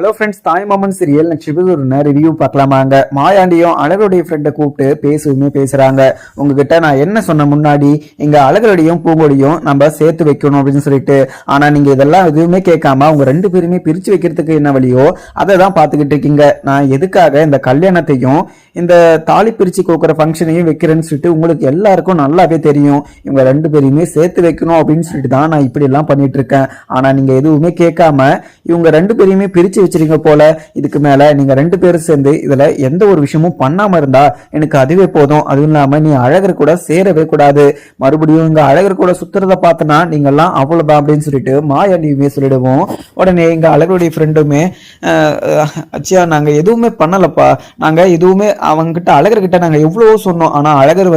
Hello friends, தாய் மாமன் serial next ஒரு ரிவ்யூ பார்க்கலாமாங்க. மாயாண்டியும் அழகருடைய ஃப்ரெண்டை கூப்பிட்டு பேசுறாங்க. உங்ககிட்ட நான் என்ன சொன்ன முன்னாடி இங்க அழகருடையும் பூங்கொடியும் நம்ம சேர்த்து வைக்கணும் அப்படின்னு சொல்லிட்டு, ஆனா நீங்க இதெல்லாம் எதுவுமே கேட்காம அவங்க ரெண்டு பேருமே பிரிச்சு வைக்கிறதுக்கு என்ன வழியோ அதை தான் பார்த்துக்கிட்டு இருக்கீங்க. நான் எதுக்காக இந்த கல்யாணத்தையும் இந்த தாலி பிரிச்சு கொடுக்குற ஃபங்க்ஷனையும் வைக்கிறேன்னு சொல்லிட்டு உங்களுக்கு எல்லாருக்கும் நல்லாவே தெரியும். இவங்க ரெண்டு பேரையுமே சேர்த்து வைக்கணும் அப்படின்னு சொல்லிட்டு தான் நான் இப்படி எல்லாம் பண்ணிட்டு இருக்கேன். ஆனா நீங்க எதுவுமே கேட்காம இவங்க ரெண்டு பேரையுமே பிரிச்சு வச்சிருக்க போல. இதுக்கு மேல நீங்க ரெண்டு பேரும் சேர்ந்து இதுல எந்த ஒரு விஷயமும் பண்ணாம இருந்தா எனக்கு அதுவே போதும். அதுவும் இல்லாம நீ அழகர் கூட சேரவே கூடாது. மறுபடியும் இங்க அழகர் கூட சுத்துறத பார்த்தனா நீங்க எல்லாம் அவ்வளவுதான் அப்படின்னு சொல்லிட்டு மாயாண்டியுமே சொல்லிடுவோம். உடனே இங்க அழகருடைய ஃப்ரெண்டுமே அச்சியா நாங்க எதுவுமே பண்ணலப்பா, நாங்க எதுவுமே அவங்கிட்ட அழகர்கிட்ட நாங்க எவ்வளவோ சொன்னோம். ஆனா அழகர்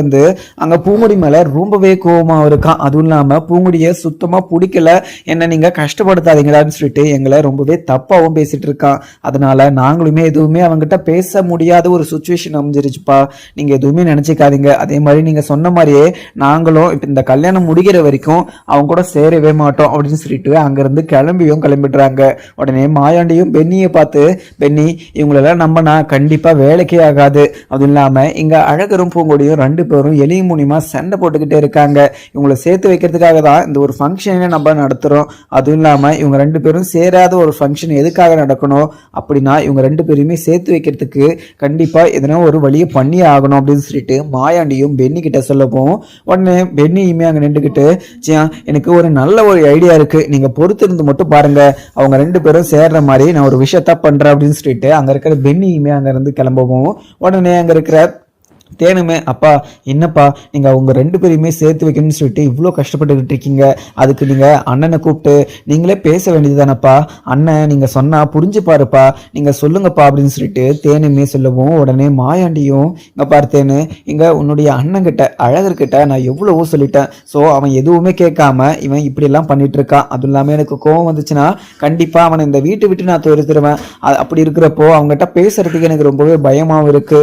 அங்க பூங்குடி மேல ரொம்பவே கோபமா இருக்கான். அதுவும் இல்லாம பூங்குடிய சுத்தமா பிடிக்கல, என்ன நீங்க கஷ்டப்படுத்தாதீங்களான்னு சொல்லிட்டு எங்களை ரொம்பவே தப்பாவும் பேசிட்டு இருக்கான். அதனால நாங்களுமே எதுவுமே அவங்ககிட்ட பேச முடியாத ஒரு சுச்சுவேஷன் அமைஞ்சிருச்சுப்பா, நீங்க எதுவுமே நினைச்சுக்காதீங்க. அதே மாதிரி நீங்க சொன்ன மாதிரியே நாங்களும் இப்ப இந்த கல்யாணம் முடிகிற வரைக்கும் அவங்க கூட சேரவே மாட்டோம் அப்படின்னு சொல்லிட்டு அங்கிருந்து கிளம்பிடுறாங்க. உடனே மாயாண்டியும் பென்னியை பார்த்து, பென்னி இவங்களெல்லாம் நம்பினா கண்டிப்பா வேலைக்கே ஆகாது. அதுவும் இல்லாம இங்க அழகரும் பூங்கொடியும் ரெண்டு பேரும் எளிய மூலியமா சண்டை போட்டுக்கிட்டே இருக்காங்க. இவங்களை சேர்த்து வைக்கிறதுக்காக தான் இந்த ஒரு ஃபங்க்ஷனை நம்ம நடத்துறோம். அதுவும் இல்லாம இவங்க ரெண்டு பேரும் சேராத ஒரு ஃபங்க்ஷன் எதுக்காக நடக்கணும் அப்படின்னா இவங்க ரெண்டு பேருமே சேர்த்து வைக்கிறதுக்கு கண்டிப்பா எதனா ஒரு வழியை பண்ணி ஆகணும் அப்படின்னு சொல்லிட்டு மாயாண்டியும் பென்னி கிட்ட சொல்லப்போம். உடனே பென்னியுமே அங்க நின்றுக்கிட்டு, எனக்கு ஒரு நல்ல ஒரு ஐடியா இருக்கு, நீங்க பொறுத்திருந்து மட்டும் பாருங்க, அவங்க ரெண்டு பேரும் சேர்ற மாதிரி நான் ஒரு விஷயத்த பண்றேன் அப்படின்னு சொல்லிட்டு அங்க இருக்கிற பென்னியுமே அங்க இருந்து கிளம்பவும். உடனே அங்க இருக்கிற தேனுமே, அப்பா என்னப்பா நீங்க அவங்க ரெண்டு பேரையுமே சேர்த்து வைக்கணும்னு சொல்லிட்டு இவ்வளோ கஷ்டப்பட்டுக்கிட்டு இருக்கீங்க, அதுக்கு நீங்க அண்ணனை கூப்பிட்டு நீங்களே பேச வேண்டியது தானப்பா, அண்ணன் நீங்க சொன்னா புரிஞ்சு பாருப்பா, நீங்க சொல்லுங்கப்பா அப்படின்னு சொல்லிட்டு தேனுமே சொல்லவும். உடனே மாயாண்டியும், இங்க பாரு தேனு, இங்க உன்னுடைய அண்ணன் கிட்ட அழகர்கிட்ட நான் எவ்வளவோ சொல்லிட்டேன், ஸோ அவன் எதுவுமே கேட்காம இவன் இப்படி எல்லாம் பண்ணிட்டு இருக்கான். அதுவும் இல்லாம எனக்கு கோவம் வந்துச்சுன்னா கண்டிப்பா அவனை இந்த வீட்டை விட்டு நான் துரத்துருவேன். அப்படி இருக்கிறப்போ அவங்ககிட்ட பேசுறதுக்கு எனக்கு ரொம்பவே பயமாவும் இருக்கு.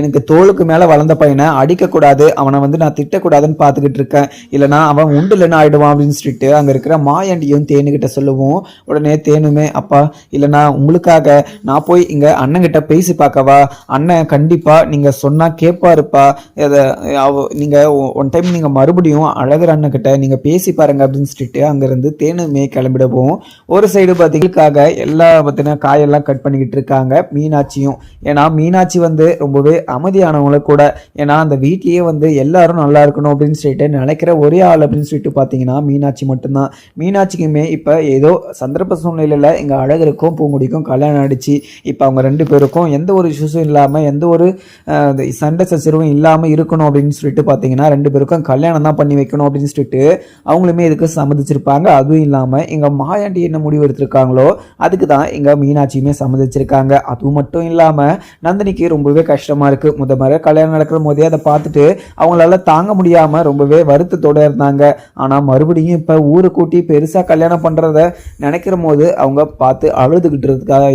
எனக்கு தோளுக்கு மேல வளர்ந்த பையனை அடிக்கக்கூடாது, அவனை நான் திட்டக்கூடாதுன்னு பார்த்துக்கிட்டு இருக்கேன், இல்லைனா அவன் உண்டு இல்லைன்னு ஆயிடுவான் அப்படின்னு சொல்லிட்டு அங்க இருக்கிற மாயாண்டியும் தேனுகிட்ட சொல்லுவோம். உடனே தேனுமே, அப்பா இல்லைனா உங்களுக்காக நான் போய் இங்க அண்ணன் கிட்ட பேசி பார்க்கவா, அண்ணன் கண்டிப்பா நீங்க சொன்னா கேட்பாருப்பா, நீங்க ஒன் டைம் நீங்க மறுபடியும் அழகர் அண்ணன் கிட்ட நீங்க பேசி பாருங்க அப்படின்னு சொல்லிட்டு அங்க இருந்து தேனுமே கிளம்பிடுவோம். ஒரு சைடு பார்த்தீங்களுக்காக எல்லா பத்தின காயெல்லாம் கட் பண்ணிக்கிட்டு இருக்காங்க மீனாட்சியும். ஏன்னா மீனாட்சி ரொம்பவே அமைதியானவங்களை கூட, ஏன்னா அந்த வீட்லயே எல்லாரும் நல்லா இருக்கணும் அப்படின்னு சொல்லிட்டு நினைக்கிற ஒரே ஆள் அப்படின்னு சொல்லிட்டு பார்த்தீங்கன்னா மீனாட்சி மட்டும்தான். மீனாட்சிக்குமே இப்போ ஏதோ சந்தர்ப்ப சூழ்நிலையில் இங்கே அழகருக்கும் பூங்குடிக்கும் கல்யாணம் ஆயிடுச்சு. இப்போ அவங்க ரெண்டு பேருக்கும் எந்த ஒரு இஷ்யூஸும் இல்லாமல் எந்த ஒரு சண்டை சச்சரவும் இல்லாமல் இருக்கணும் அப்படின்னு சொல்லிட்டு பார்த்தீங்கன்னா ரெண்டு பேருக்கும் கல்யாணம் தான் பண்ணி வைக்கணும் அப்படின்னு சொல்லிட்டு அவங்களுமே இதுக்கு சம்மதிச்சிருப்பாங்க. அதுவும் இல்லாமல் இங்கே மாயாண்டி என்ன முடிவு எடுத்திருக்காங்களோ அதுக்கு தான் இங்கே மீனாட்சியுமே சம்மதிச்சிருக்காங்க. அதுவும் மட்டும் இல்லாமல் நந்தினிக்கு ரொம்பவே கஷ்டமாக இருக்குது. முத கல்யாணம் நடக்கிற போதே அதை பார்த்துட்டு அவங்களால தாங்க முடியாம ரொம்பவே வருத்தத்தோட இருந்தாங்க. ஆனா மறுபடியும் இப்ப ஊரை கூட்டி பெருசா கல்யாணம் பண்றத நினைக்கிற போது அவங்க பார்த்து அழுதுகிட்டு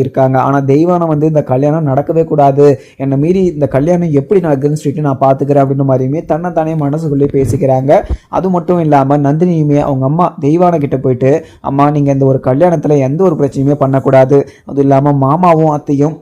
இருக்காங்க. ஆனா தெய்வானம் இந்த கல்யாணம் நடக்கவே கூடாது, என்னை மீறி இந்த கல்யாணம் எப்படி நடக்குதுன்னு சொல்லிட்டு நான் பாத்துக்கிறேன் அப்படின்னு மாதிரியுமே தன்னைத்தானே மனசுக்குள்ளே பேசிக்கிறாங்க. அது மட்டும் இல்லாம நந்தினியுமே அவங்க அம்மா தெய்வான கிட்ட போயிட்டு, அம்மா நீங்க இந்த ஒரு கல்யாணத்துல எந்த ஒரு பிரச்சனையுமே பண்ணக்கூடாது, அதுவும் இல்லாம மாமாவும் அத்தையும்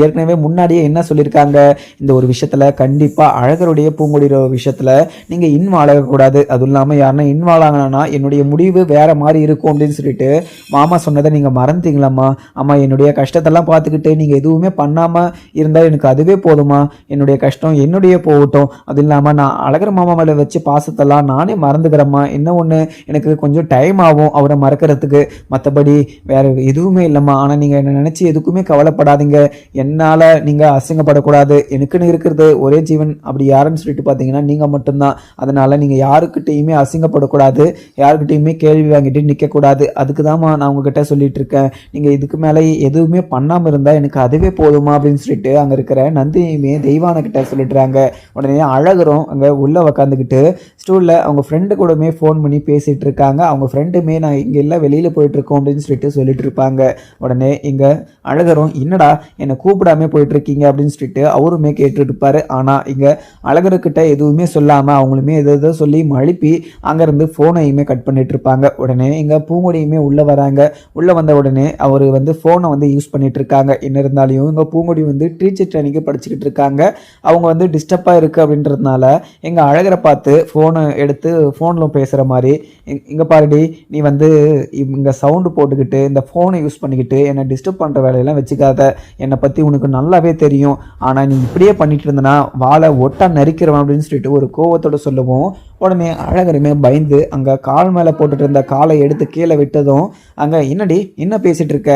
ஏற்கனவே முன்னாடியே என்ன சொல்லியிருக்காங்க, இந்த ஒரு விஷயத்துல கண்டிப்பா அழகருடைய பூங்குடிய விஷயத்துல நீங்க இன்வால்வ் ஆகக்கூடாது, அதுவும் இல்லாம யாருன்னா இன்வால்வ் ஆகணும்னா என்னுடைய முடிவு வேற மாதிரி இருக்கும் அப்படின்னு சொல்லிட்டு மாமா சொன்னதை நீங்க மறந்துட்டீங்களாம்மா, அம்மா என்னுடைய கஷ்டத்தெல்லாம் பார்த்துக்கிட்டு நீங்க எதுவுமே பண்ணாம இருந்தால் எனக்கு அதுவே போதுமா, என்னுடைய கஷ்டம் என்னுடைய போகட்டும், அது இல்லாம நான் அழகர் மாமா மேல வச்சு பாசத்தெல்லாம் நானே மறந்துக்கிறேம்மா, என்ன ஒண்ணு எனக்கு கொஞ்சம் டைம் ஆகும் அவரை மறக்கிறதுக்கு, மற்றபடி வேற எதுவுமே இல்லைம்மா, ஆனா நீங்க என்ன நினைச்சு எதுக்குமே கவலைப்படாதீங்க, என்னால நீங்க அசிங்கப்படக்கூடாது, எனக்குன்னு இருக்கிறது ஒரே ஜீவன் அப்படி யாருன்னு சொல்லிட்டு பாத்தீங்கன்னா நீங்க மட்டும்தான், அதனால நீங்க யாருக்கிட்டையுமே அசிங்கப்படக்கூடாது, யாருக்கிட்டையுமே கேள்வி வாங்கிட்டு நிக்க கூடாது, அதுக்குதான்மா நான் உங்ககிட்ட சொல்லிட்டு இருக்கேன், நீங்க இதுக்கு மேல எதுவுமே பண்ணாம இருந்தா எனக்கு அதுவே போதுமா அப்படின்னு சொல்லிட்டு அங்க இருக்கிற நந்தினியுமே தெய்வான கிட்ட சொல்லிடுறாங்க. உடனே அழகரும் அங்க உள்ள உக்காந்துக்கிட்டு ஸ்டூல்ல அவங்க ஃப்ரெண்டு கூடமே ஃபோன் பண்ணி பேசிட்டு இருக்காங்க. அவங்க ஃப்ரெண்டுமே நான் இங்க எல்லாம் வெளியில போயிட்டு இருக்கோம் அப்படின்னு சொல்லிட்டு இருப்பாங்க. உடனே இங்க அழகரும், என்னடா என்னை கூப்பிடாம போயிட்டு இருக்கீங்க அப்படின்னு சொல்லிட்டு அவருமே கேட்டுட்டு இருப்பாரு. ஆனால் இங்கே அழகர்கிட்ட எதுவுமே சொல்லாமல் அவங்களுமே எதோ சொல்லி மழுப்பி அங்கேருந்து ஃபோனையுமே கட் பண்ணிட்டு இருப்பாங்க. உடனே இங்கே பூங்கொடியுமே உள்ளே வராங்க. உள்ளே வந்த உடனே அவர் வந்து ஃபோனை வந்து யூஸ் பண்ணிட்டு இருக்காங்க. என்ன இருந்தாலும் இங்கே பூங்கொடி வந்து டீச்சர் ட்ரைனிங்கு படிச்சுக்கிட்டு இருக்காங்க. அவங்க வந்து டிஸ்டர்பாக இருக்குது அப்படின்றதுனால எங்கள் அழகரை பார்த்து ஃபோனை எடுத்து ஃபோனில் பேசுகிற மாதிரி, இங்கே பாருடி நீ வந்து இங்கே சவுண்டு போட்டுக்கிட்டு இந்த ஃபோனை யூஸ் பண்ணிக்கிட்டு என்னை டிஸ்டர்ப் பண்ணுற வேலையெல்லாம் வச்சுக்காத, என்னை பற்றி உனக்கு நல்லாவே தெரியும், ஆனால் நீ இப்படியே பண்ணிட்டு இருந்தனா வாழை ஒட்டா நரிக்கிறவன் அப்படின்னு சொல்லிட்டு ஒரு கோவத்தோட சொல்லவும் உடனே அழகருமே பயந்து அங்கே கால் மேலே போட்டுட்டு இருந்த காலை எடுத்து கீழே விட்டதும் அங்கே என்னடி என்ன பேசிகிட்டு இருக்க,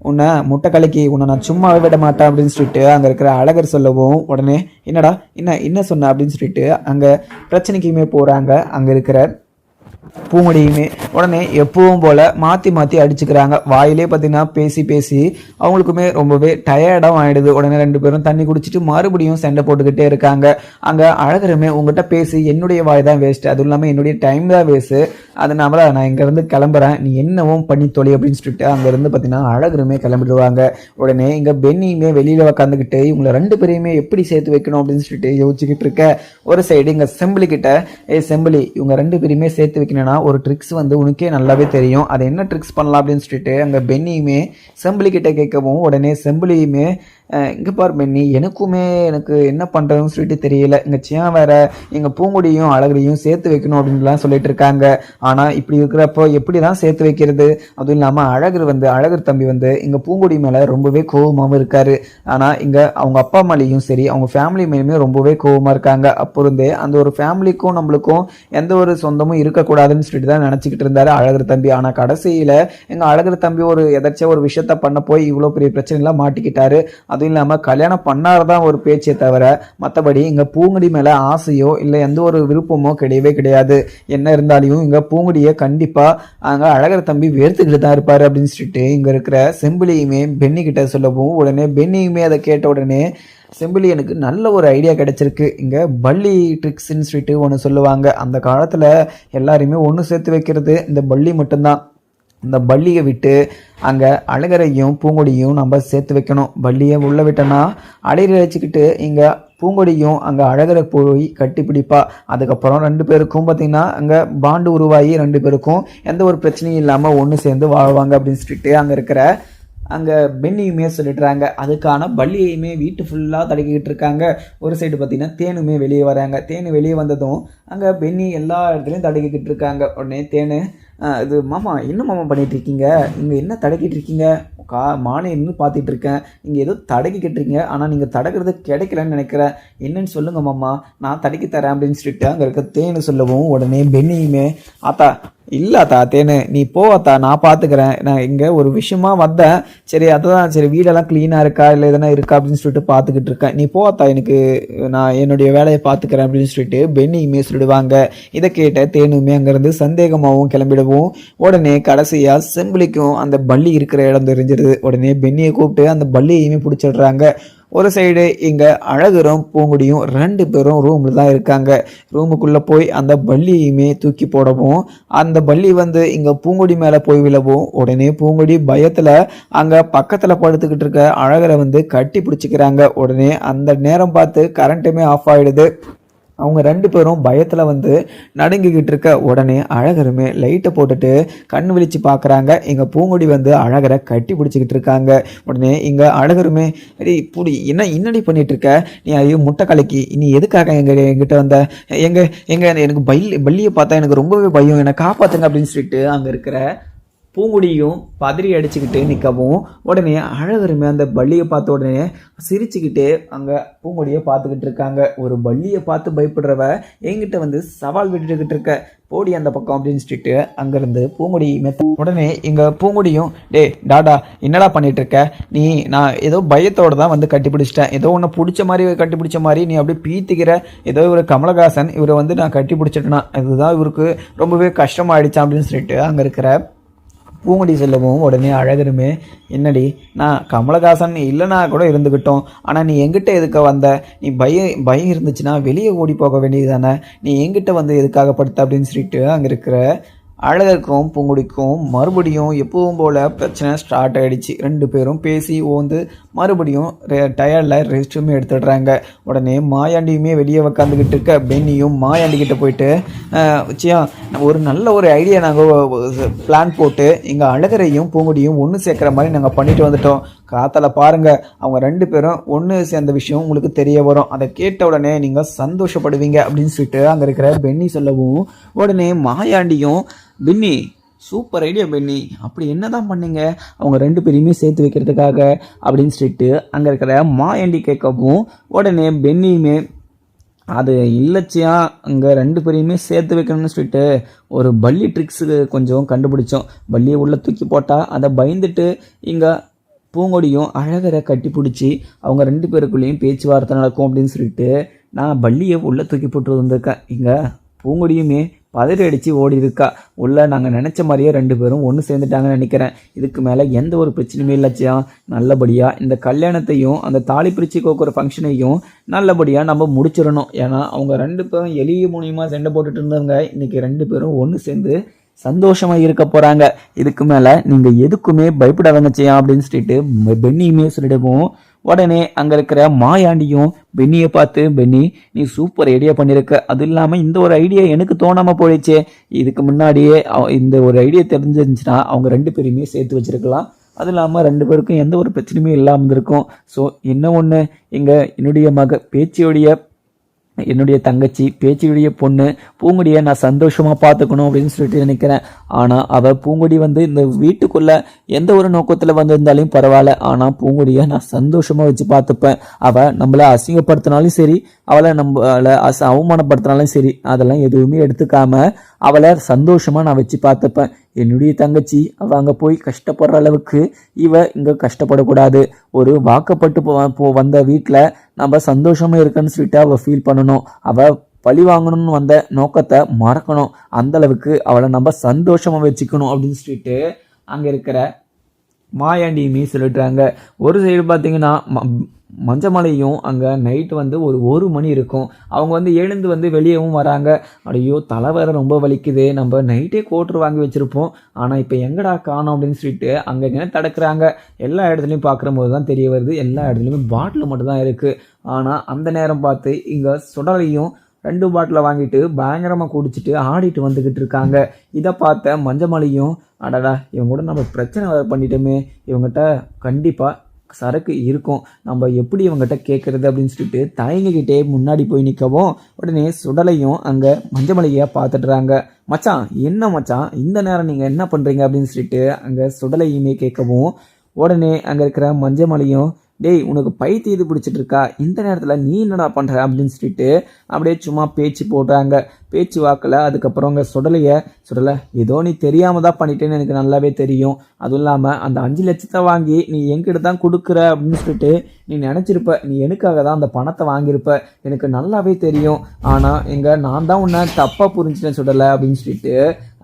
உன்னை முட்டை கலக்கி உன்னை நான் சும்மாவே விட மாட்டேன் அப்படின்னு சொல்லிட்டு அங்கே இருக்கிற அழகர் சொல்லவும் உடனே என்னடா என்ன சொன்ன அப்படின்னு சொல்லிட்டு அங்கே பிரச்சனைக்குமே போகிறாங்க அங்கே இருக்கிற பூங்கொடியுமே. உடனே எப்பவும் போல் மாற்றி மாற்றி அடிச்சுக்கிறாங்க. வாயிலே பார்த்தீங்கன்னா பேசி பேசி அவங்களுக்குமே ரொம்பவே டயர்டாகவும் ஆகிடுது. உடனே ரெண்டு பேரும் தண்ணி குடிச்சிட்டு மறுபடியும் சண்டை போட்டுக்கிட்டே இருக்காங்க. அங்கே அழகருமே உங்கள்கிட்ட பேசி என்னுடைய வாய் தான் வேஸ்ட்டு, அதுவும் இல்லாமல் என்னுடைய டைம் தான் வேஸ்ட்டு, அதனால நான் இங்கேருந்து கிளம்புறேன், நீ என்னவும் பண்ணி தொலை அப்படின்னு சொல்லிட்டு அங்கேருந்து பார்த்தீங்கன்னா அழகருமே கிளம்பிடுவாங்க. உடனே இங்கே பென்னியுமே வெளியில் உக்காந்துக்கிட்டு இவங்களை ரெண்டு பேரையுமே எப்படி சேர்த்து வைக்கணும் அப்படின்னு சொல்லிட்டு யோசிச்சுக்கிட்டு இருக்க. ஒரு சைடு இங்கே செம்பிளி கிட்ட செம்பிளி இவங்க ரெண்டு பேரையுமே சேர்த்து வைக்கணும்னா ஒரு ட்ரிக்ஸ் வந்து உனக்கே நல்லாவே தெரியும், அது என்ன ட்ரிக்ஸ் பண்ணலாம் அப்படின்னு சொல்லிட்டு அங்கே பென்னியுமே செம்பிளி கிட்ட கேட்கவும் உடனே செம்பிளியுமே இங்கே பார் பென்னி எனக்கு என்ன பண்ணுறதுன்னு சொல்லிட்டு தெரியல, இங்கே சியான் வேற எங்கள் பூங்குடியும் அழகரையும் சேர்த்து வைக்கணும் அப்படின்லாம் சொல்லிட்டு இருக்காங்க. ஆனால் இப்படி இருக்கிறப்போ எப்படி தான் சேர்த்து வைக்கிறது, அதுவும் இல்லாமல் அழகர் தம்பி வந்து இங்கே பூங்குடி மேலே ரொம்பவே கோபமாகவும் இருக்காரு. ஆனால் இங்கே அவங்க அப்பா மேலேயும் சரி அவங்க ஃபேமிலி மேலேயுமே ரொம்பவே கோபமாக இருக்காங்க. அப்போ இருந்தே அந்த ஒரு ஃபேமிலிக்கும் நம்மளுக்கும் எந்த ஒரு சொந்தமும் இருக்கக்கூடாதுன்னு சொல்லிட்டு தான் நினச்சிக்கிட்டு இருந்தாரு அழகர் தம்பி. ஆனால் கடைசியில் எங்கள் அழகர் தம்பி ஒரு எதாச்சும் ஒரு விஷயத்த பண்ண போய் இவ்வளோ பெரிய பிரச்சனைலாம் மாட்டிக்கிட்டாரு. அதுவும் இல்லாமல் கல்யாணம் பண்ணாதான் ஒரு பேச்சே தவிர மற்றபடி இங்கே பூங்குடி மேலே ஆசையோ இல்லை எந்த ஒரு விருப்பமோ கிடையவே கிடையாது. என்ன இருந்தாலும் இங்கே பூங்குடியை கண்டிப்பாக அங்கே அழகர் தம்பி வேர்த்துக்கிட்டு தான் இருப்பார் அப்படின்னு சொல்லிட்டு இங்கே இருக்கிற செம்பிளியுமே பென்னி கிட்ட சொல்லவும் உடனே பென்னியுமே அதை கேட்ட உடனே செம்பிளி எனக்கு நல்ல ஒரு ஐடியா கிடைச்சிருக்கு, இங்கே பள்ளி ட்ரிக்ஸ்ன்னு சொல்லிட்டு ஒன்று சொல்லுவாங்க. அந்த காலத்தில் எல்லாருமே ஒன்று சேர்த்து வைக்கிறது இந்த பள்ளி மட்டும்தான். இந்த பள்ளியை விட்டு அங்கே அழகரையும் பூங்கொடியும் நம்ம சேர்த்து வைக்கணும். பள்ளியை உள்ளே விட்டோன்னா அடையிற வச்சுக்கிட்டு இங்கே பூங்கொடியும் அங்கே அழகரை போய் கட்டி பிடிப்பா. அதுக்கப்புறம் ரெண்டு பேருக்கும் பார்த்திங்கன்னா அங்கே பாண்டு உருவாகி ரெண்டு பேருக்கும் எந்த ஒரு பிரச்சனையும் இல்லாமல் ஒன்று சேர்ந்து வாழ்வாங்க அப்படின்னு சொல்லிட்டு அங்கே பென்னியுமே சொல்லிடுறாங்க. அதுக்கான பள்ளியையுமே வீட்டு ஃபுல்லாக தடுக்கிக்கிட்டு இருக்காங்க. ஒரு சைடு பார்த்திங்கன்னா தேனுமே வெளியே வராங்க. தேனு வெளியே வந்ததும் அங்கே பென்னி எல்லா இடத்துலையும் தடுக்கிக்கிட்டு இருக்காங்க. உடனே தேனு இது மாமா என்ன மாமா பண்ணிகிட்டு இருக்கீங்க, இங்கே என்ன தடக்கிட்டு இருக்கீங்க, மானை இருந்து பார்த்துட்டு இருக்கேன், நீங்கள் ஏதோ தடக்கிக்கிட்டு இருக்கீங்க, ஆனால் நீங்கள் தடக்கிறது கிடைக்கலன்னு நினைக்கிறேன், என்னன்னு சொல்லுங்கள் மாமா நான் தடக்கி தரேன் அப்படின்னு சொல்லிட்டு அங்கே இருக்க தேனு சொல்லவும் உடனே பென்னியுமே ஆத்தா இல்லாத்தா தேனு நீ போவாத்தா நான் பார்த்துக்கிறேன், நான் இங்கே ஒரு விஷயமா வந்தேன், சரி அதுதான் சரி வீடெல்லாம் க்ளீனாக இருக்கா இல்லை எதனா இருக்கா அப்படின்னு சொல்லிட்டு பார்த்துக்கிட்டு இருக்கேன், நீ போவாத்தா நான் என்னுடைய வேலையை பார்த்துக்கிறேன் அப்படின்னு சொல்லிட்டு பென்னியுமே சொல்லிடுவாங்க. இதை கேட்ட தேனுமே அங்கேருந்து சந்தேகமாகவும் கிளம்பிடுவோம். உடனே கடைசியாக செம்பிளிக்கும் அந்த பள்ளி இருக்கிற இடம் தெரிஞ்சிருது. உடனே பென்னியை கூப்பிட்டு அந்த பள்ளியையுமே பிடிச்சிடுறாங்க. ஒரு சைடு இங்கே அழகரும் பூங்குடியும் ரெண்டு பேரும் ரூமில் தான் இருக்காங்க. ரூமுக்குள்ளே போய் அந்த பள்ளியுமே தூக்கி போடவும் அந்த பள்ளி வந்து இங்கே பூங்குடி மேலே போய் விழவும் உடனே பூங்குடி பயத்தில் அங்கே பக்கத்தில் படுத்துக்கிட்டு இருக்க அழகரை வந்து கட்டி பிடிச்சிக்கிறாங்க. உடனே அந்த நேரம் பார்த்து கரண்ட்டுமே ஆஃப் ஆகிடுது. அவங்க ரெண்டு பேரும் பயத்தில் வந்து நடுங்கிக்கிட்டு இருக்க உடனே அழகருமே லைட்டை போட்டுட்டு கண் விழிச்சு பார்க்குறாங்க. எங்கள் பூங்குடி வந்து அழகரை கட்டி பிடிச்சிக்கிட்டு இருக்காங்க. உடனே இங்கே அழகருமே இப்படி என்னடி பண்ணிட்டு இருக்க, நீ ஐயோ முட்டை கலக்கி நீ எதுக்காக எங்கிட்ட வந்த, எனக்கு பள்ளியை பார்த்தா எனக்கு ரொம்பவே பயம், என்னை காப்பாற்றுங்க அப்படின்னு சொல்லிட்டு அங்கே இருக்கிற பூங்குடியும் பதறி அடிச்சுக்கிட்டு நிற்கவும் உடனே அழகருமே அந்த பள்ளியை பார்த்த உடனே சிரிச்சுக்கிட்டு அங்கே பூங்குடியை பார்த்துக்கிட்டு இருக்காங்க. ஒரு பள்ளியை பார்த்து பயப்படுறவ என்கிட்ட வந்து சவால் விட்டுக்கிட்டு இருக்க, போடி அந்த பக்கம் அப்படின்னு சொல்லிட்டு அங்கேருந்து பூங்குடியுமே உடனே இங்கே பூங்குடியும் டாடா என்னடா பண்ணிட்டு இருக்க நீ, நான் ஏதோ பயத்தோடு தான் வந்து கட்டிப்பிடிச்சிட்டேன், ஏதோ ஒன்று பிடிச்ச மாதிரி கட்டிப்பிடிச்ச மாதிரி நீ அப்படியே பீத்திக்கிற, ஏதோ ஒரு கமலஹாசன் இவரை வந்து நான் கட்டி பிடிச்சிட்டேன்னா இதுதான் இவருக்கு ரொம்பவே கஷ்டமாயிடுச்சான் அப்படின்னு சொல்லிட்டு அங்கே இருக்கிற பூங்குடி செல்லவும் உடனே அழகருமே என்னடி நான் கமலஹாசன் இல்லைனா கூட இருந்துக்கிட்டோம், ஆனால் நீ எங்கிட்ட எதுக்க வந்த, நீ பயம் இருந்துச்சுன்னா வெளியே ஓடி போக வேண்டியது தானே, நீ எங்கிட்ட வந்து எதுக்காக படுத்த அப்படின்னு சொல்லிட்டு அங்கே இருக்கிற அழகருக்கும் பூங்குடிக்கும் மறுபடியும் எப்பவும் போல் பிரச்சனை ஸ்டார்ட் ஆகிடுச்சு. 2 பேரும் பேசி ஓந்து மறுபடியும் டயர்டில் ரெஸ்ட்ரூமே எடுத்துடுறாங்க. உடனே மாயாண்டியுமே வெளியே உக்காந்துக்கிட்டு இருக்க பென்னியும் மாயாண்டிக்கிட்ட போயிட்டு வச்சியா ஒரு நல்ல ஒரு ஐடியா நாங்கள் பிளான் போட்டு எங்கள் அழகரையும் பூங்குடியும் ஒன்று சேர்க்குற மாதிரி நாங்கள் பண்ணிட்டு வந்துட்டோம். காத்தால பாருங்கள் அவங்க 2 பேரும் ஒன்று சேர்ந்த விஷயம் உங்களுக்கு தெரிய வரும். அதை கேட்ட உடனே நீங்கள் சந்தோஷப்படுவீங்க அப்படின்னு சொல்லிட்டு அங்கே இருக்கிற பென்னி சொல்லவும் உடனே மாயாண்டியும் பென்னி சூப்பர் ஐடியா பென்னி, அப்படி என்ன தான் பண்ணீங்க அவங்க 2 பேரையுமே சேர்த்து வைக்கிறதுக்காக அப்படின்னு சொல்லிட்டு அங்கே இருக்கிற மாயாண்டி கேட்கவும் உடனே பென்னியுமே அது இல்லச்சியா அங்கே 2 பேரையுமே சேர்த்து வைக்கணும்னு சொல்லிட்டு ஒரு பல்லி ட்ரிக்ஸு கொஞ்சம் கண்டுபிடிச்சோம். பல்லியை உள்ளே தூக்கி போட்டால் அதை பயந்துட்டு இங்கே பூங்கொடியும் அழகரை கட்டி பிடிச்சி அவங்க 2 பேருக்குள்ளேயும் பேச்சுவார்த்தை நடக்கும் அப்படின்னு சொல்லிட்டு நான் பல்லியை உள்ளே தூக்கி போட்டு வந்திருக்கேன். இங்கே பூங்கொடியுமே பதறி அடித்து ஓடி இருக்கா. உள்ள நாங்கள் நினச்ச மாதிரியே 2 பேரும் ஒன்று சேர்ந்துட்டாங்கன்னு நினைக்கிறேன். இதுக்கு மேலே எந்த ஒரு பிரச்சனையுமே இல்லச்சியா, நல்லபடியாக இந்த கல்யாணத்தையும் அந்த தாலி பிரித்து கோக்குற ஃபங்க்ஷனையும் நல்லபடியாக நம்ம முடிச்சிடணும். ஏன்னா அவங்க 2 பேரும் எளிய மூலியமாக சண்டை போட்டுட்டு இருந்தவங்க இன்றைக்கி 2 பேரும் ஒன்று சேர்ந்து சந்தோஷமாக இருக்க போகிறாங்க. இதுக்கு மேலே நீங்கள் எதுக்குமே பயப்பட வேணச்சியா அப்படின்னு சொல்லிட்டு பென்னியுமே சொல்லிடுவோம். உடனே அங்கே இருக்கிற மாயாண்டியும் பென்னியை பார்த்து பென்னி நீ சூப்பர் ஐடியா பண்ணியிருக்க, அது இல்லாமல் இந்த ஒரு ஐடியா எனக்கு தோணாமல் போயிடுச்சே, இதுக்கு முன்னாடியே இந்த ஒரு ஐடியா தெரிஞ்சிருந்துச்சுன்னா அவங்க 2 பேரையுமே சேர்த்து வச்சிருக்கலாம். அது இல்லாமல் 2 பேருக்கும் எந்த ஒரு பிரச்சனையுமே இல்லாமல் இருக்கும். ஸோ என்ன ஒன்று என்னுடைய என்னுடைய தங்கச்சி பேச்சியுடைய பொண்ணு பூங்குடியை நான் சந்தோஷமாக பார்த்துக்கணும் அப்படின்னு சொல்லிட்டு நினைக்கிறேன். ஆனால் அவள் பூங்குடி இந்த வீட்டுக்குள்ளே எந்த ஒரு நோக்கத்தில் வந்திருந்தாலும் பரவாயில்ல, ஆனால் பூங்குடியை நான் சந்தோஷமாக வச்சு பார்த்துப்பேன். அவள் நம்மளை அசிங்கப்படுத்தினாலும் சரி, அவளை நம்மளை அவமானப்படுத்தினாலும் சரி, அதெல்லாம் எதுவுமே எடுத்துக்காம அவளை சந்தோஷமாக நான் வச்சு பார்த்துப்பேன். என்னுடைய தங்கச்சி அவள் அங்கே போய் கஷ்டப்படுற அளவுக்கு இங்கே கஷ்டப்படக்கூடாது. ஒரு வாக்கப்பட்டு வந்த வீட்டில் நம்ம சந்தோஷமாக இருக்குன்னு சொல்லிட்டு அவள் ஃபீல் பண்ணணும். அவள் பழி வாங்கணும்னு வந்த நோக்கத்தை மறக்கணும். அந்த அளவுக்கு அவளை நம்ம சந்தோஷமாக வச்சுக்கணும் அப்படின்னு சொல்லிட்டு அங்கே இருக்கிற மாயாண்டியுமே சொல்லிட்டுறாங்க. ஒரு சைடு பார்த்தீங்கன்னா மஞ்சமலையும் அங்கே நைட்டு ஒரு மணி இருக்கும். அவங்க எழுந்து வெளியவும் வராங்க. ஐயோ தலை வேற ரொம்ப வலிக்குது, நம்ம நைட்டே கோட்ரு வாங்கி வச்சுருப்போம், ஆனால் இப்போ எங்கடா காணோம் அப்படின்னு சொல்லிட்டு அங்கே தடுக்கிறாங்க. எல்லா இடத்துலையும் பார்க்குற போது தான் தெரிய வருது, எல்லா இடத்துலையுமே பாட்டில் மட்டும் தான் இருக்குது. ஆனால் அந்த நேரம் பார்த்து இங்கே சுடலையும் 2 பாட்டிலை வாங்கிட்டு பயங்கரமாக குடிச்சிட்டு ஆடிட்டு வந்துக்கிட்டு இருக்காங்க. இதை பார்த்த மஞ்சமலையும் அடடா இவங்க கூட நம்ம பிரச்சனை பண்ணிட்டோமே, இவங்ககிட்ட கண்டிப்பாக சரக்கு இருக்கும், நம்ம எப்படி இவங்ககிட்ட கேட்குறது அப்படின்னு சொல்லிட்டு தயங்கிக்கிட்டே முன்னாடி போய் நிற்கவும் உடனே சுடலையும் அங்கே மஞ்சமலையை பார்த்துடுறாங்க. மச்சான் என்ன மச்சான் இந்த நேரம் நீங்கள் என்ன பண்ணுறீங்க அப்படின்னு சொல்லிட்டு அங்கே சுடலையுமே கேட்கவும் உடனே அங்கே இருக்கிற மஞ்சமலையும் டேய் உனக்கு பைத்தியம் பிடிச்சிட்டு இருக்கா, இந்த நேரத்தில் நீ என்னடா பண்ணுற அப்படின்னு சொல்லிட்டு அப்படியே சும்மா பேச்சு போடுறாங்க. பேச்சு வாக்கில் அதுக்கப்புறம் அங்கே சுடலை ஏதோ நீ தெரியாமல் தான் பண்ணிட்டேன்னு எனக்கு நல்லாவே தெரியும். அதுவும் இல்லாமல் அந்த 5 லட்சத்தை வாங்கி நீ என்கிட்ட தான் கொடுக்குற அப்படின்னு சொல்லிட்டு நீ நினச்சிருப்ப, நீ எனக்காக தான் அந்த பணத்தை வாங்கியிருப்ப, எனக்கு நல்லாவே தெரியும். ஆனால் நான் தான் உன்னை தப்பாக புரிஞ்சுட்டேன் சுடலை அப்படின்னு சொல்லிட்டு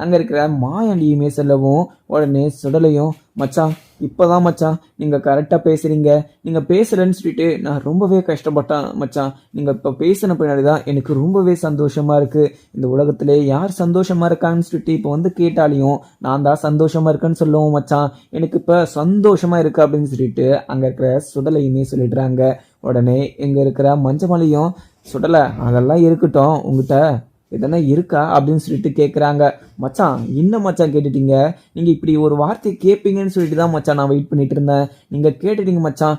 அங்கே இருக்கிற மாயாண்டியுமே சொல்லவும் உடனே சுடலையும் மச்சான் இப்போதான் மச்சான் நீங்கள் கரெக்டாக பேசுகிறீங்க, நீங்கள் பேசுகிறேன்னு சொல்லிட்டு நான் ரொம்பவே கஷ்டப்பட்டேன் மச்சான், நீங்கள் இப்போ பேசின பின்னாடி தான் எனக்கு ரொம்பவே சந்தோஷமாக இருக்குது. இந்த உலகத்திலே யார் சந்தோஷமாக இருக்காங்கன்னு சொல்லிட்டு இப்போ கேட்டாலையும் நான் தான் சந்தோஷமாக இருக்கேன்னு சொல்லுவோம் மச்சான், எனக்கு இப்போ சந்தோஷமாக இருக்குது அப்படின்னு சொல்லிட்டு அங்கே இருக்கிற சுடலையுமே சொல்லிடுறாங்க. உடனே இங்கே இருக்கிற மஞ்சமலையும் சுடலை அதெல்லாம் இருக்கட்டும், உங்ககிட்ட இதெல்லாம் இருக்கா அப்படின்னு சொல்லிட்டு கேட்குறாங்க. மச்சான் இன்னும் மச்சான் கேட்டுட்டீங்க, நீங்கள் இப்படி ஒரு வார்த்தை கேட்பீங்கன்னு சொல்லிட்டு தான் மச்சான் நான் வெயிட் பண்ணிட்டு இருந்தேன், நீங்கள் கேட்டுட்டீங்க மச்சான்.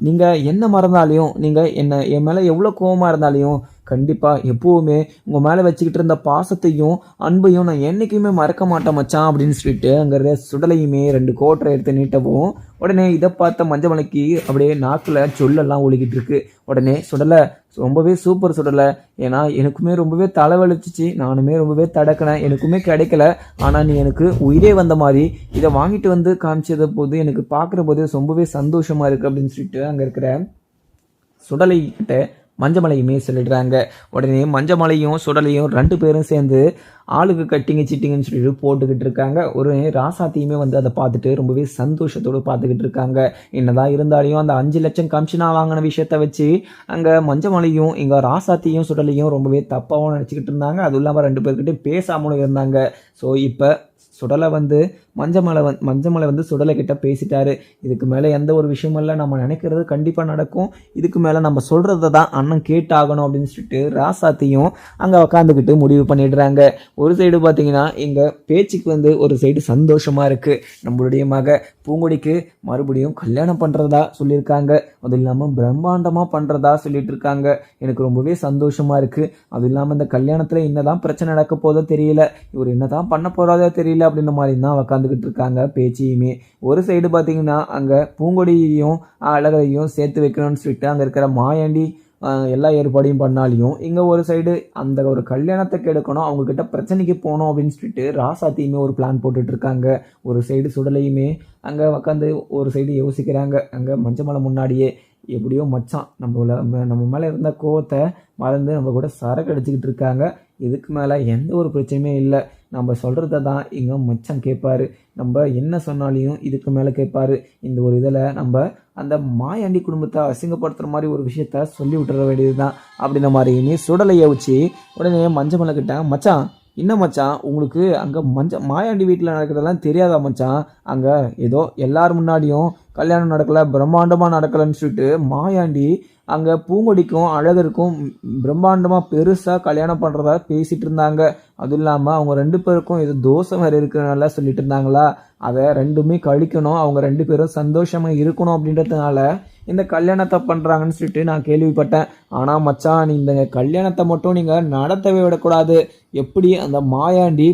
நீங்கள் என்ன மறந்தாலையும், நீங்கள் என் மேலே எவ்வளோ கோவமாக இருந்தாலையும் கண்டிப்பாக எப்போவுமே உங்கள் மேலே வச்சுக்கிட்டு இருந்த பாசத்தையும் அன்பையும் நான் என்றைக்குமே மறக்க மாட்டேன் மச்சான் அப்படின்னு சொல்லிட்டு அங்கே சுடலையுமே 2 கோட்டரை எடுத்து நீட்டவும் உடனே இதை பார்த்த மஞ்சமலைக்கு அப்படியே நாக்கில் சொல்லெல்லாம் ஒழுகிட்டு இருக்கு. உடனே சுடலை ரொம்பவே சூப்பர் சுடலை, ஏன்னா எனக்குமே ரொம்பவே தலைவலிச்சிச்சு, நானுமே ரொம்பவே தடக்கினேன், எனக்குமே கிடைக்கல, ஆனால் நீ எனக்கு உயிரே வந்த மாதிரி இதை வாங்கிட்டு காமிச்சத போது எனக்கு பார்க்குற போது ரொம்பவே சந்தோஷமாக இருக்குது அப்படின்னு சொல்லிட்டு அங்கே இருக்கிற சுடலை கிட்ட மஞ்சமலையுமே சொல்லிடுறாங்க. உடனே மஞ்சமலையும் சுடலையும் 2 பேரும் சேர்ந்து ஆளுக்கு கட்டிங்க சிட்டிங்கன்னு சொல்லிட்டு போட்டுக்கிட்டு இருக்காங்க. ஒரு ராசாத்தியுமே வந்து அதை பார்த்துட்டு ரொம்பவே சந்தோஷத்தோடு பார்த்துக்கிட்டு இருக்காங்க. என்னதான் இருந்தாலையும் அந்த 5 லட்சம் கமிஷனாக வாங்கின விஷயத்த வச்சு அங்கே மஞ்சமலையும் இங்கே ராசாத்தியும் சுடலையும் ரொம்பவே தப்பாகவும் நினச்சிக்கிட்டு இருந்தாங்க. அதுவும் இல்லாமல் 2 பேர்கிட்ட பேசாமலும் இருந்தாங்க. ஸோ இப்போ சுடலை வந்து மஞ்சமலை வந்து சுடலை கிட்ட பேசிட்டாரு. இதுக்கு மேலே எந்த ஒரு விஷயமும் இல்லை, நம்ம நினைக்கிறது கண்டிப்பாக நடக்கும், இதுக்கு மேலே நம்ம சொல்கிறத தான் அண்ணன் கேட்டாகணும் அப்படின்னு சொல்லிட்டு ராசாத்தியும் அங்கே உக்காந்துக்கிட்டு முடிவு பண்ணிடுறாங்க. ஒரு சைடு பார்த்தீங்கன்னா எங்கள் பேச்சுக்கு வந்து ஒரு சைடு சந்தோஷமாக இருக்குது. நம்மளுடைய மக பூங்கொடிக்கு மறுபடியும் கல்யாணம் பண்ணுறதா சொல்லியிருக்காங்க. அதுவும் இல்லாமல் பிரம்மாண்டமாக பண்ணுறதா சொல்லிட்டு இருக்காங்க. எனக்கு ரொம்பவே சந்தோஷமாக இருக்குது. அதுவும் இல்லாமல் இந்த கல்யாணத்தில் என்னதான் பிரச்சனை நடக்க போதோ தெரியல, இவர் என்னதான் பண்ண போகிறதோ தெரியல அப்படின்ற மாதிரி தான் உக்காந்துக்கிட்டு இருக்காங்க பேச்சையுமே. ஒரு சைடு பார்த்தீங்கன்னா அங்கே பூங்கொடியையும் அழகையும் சேர்த்து வைக்கணும்னு சொல்லிட்டு அங்கே இருக்கிற மாயாண்டி எல்லா ஏற்பாடையும் பண்ணாலையும் இங்கே ஒரு சைடு அந்த ஒரு கல்யாணத்தை கெடுக்கணும், அவங்கக்கிட்ட பிரச்சனைக்கு போகணும் அப்படின்னு சொல்லிட்டு ராசாத்தியுமே ஒரு பிளான் போட்டுட்ருக்காங்க. ஒரு சைடு சுடலையுமே அங்கே உக்காந்து ஒரு சைடு யோசிக்கிறாங்க. அங்கே மஞ்சமலை முன்னாடியே எப்படியோ மச்சான் நம்ம மேலே இருந்த கோவத்தை மறந்து நம்ம கூட சரக்கு அடிச்சுக்கிட்டு இருக்காங்க. இதுக்கு மேலே எந்த ஒரு பிரச்சனையுமே இல்லை, நம்ம சொல்கிறத தான் இங்கே மச்சான் கேட்பாரு, நம்ம என்ன சொன்னாலையும் இதுக்கு மேலே கேட்பாரு. இந்த ஒரு இதில் நம்ம அந்த மாயாண்டி குடும்பத்தை அசிங்கப்படுத்துகிற மாதிரி ஒரு விஷயத்த சொல்லி விட்டுற வேண்டியது தான் அப்படின்ற மாதிரி சுடலையை வச்சு உடனே மஞ்சமலை கிட்ட, மச்சான் என்ன மச்சான் உங்களுக்கு அங்கே மாயாண்டி வீட்டில் நடக்கிறதெல்லாம் தெரியாதா மச்சான், அங்கே ஏதோ எல்லார் முன்னாடியும் கல்யாணம் நடக்கலை, பிரம்மாண்டமாக நடக்கலைன்னு சொல்லிட்டு மாயாண்டி அங்கே பூங்கொடிக்கும் அழகருக்கும் பிரம்மாண்டமாக பெருசாக கல்யாணம் பண்ணுறதா பேசிகிட்டு இருந்தாங்க. அதுவும் இல்லாமல் அவங்க 2 பேருக்கும் ஏதோ தோசை வேறு இருக்கிறனால சொல்லிட்டு இருந்தாங்களா, அதை 2மே கழிக்கணும், அவங்க 2 பேரும் சந்தோஷமாக இருக்கணும் அப்படின்றதுனால இந்த கல்யாணத்தை பண்ணுறாங்கன்னு சொல்லிட்டு நான் கேள்விப்பட்டேன். ஆனால் மச்சான் இந்த கல்யாணத்தை மட்டும் நீங்கள் நடத்தவே விடக்கூடாது, எப்படி அந்த மாயாண்டி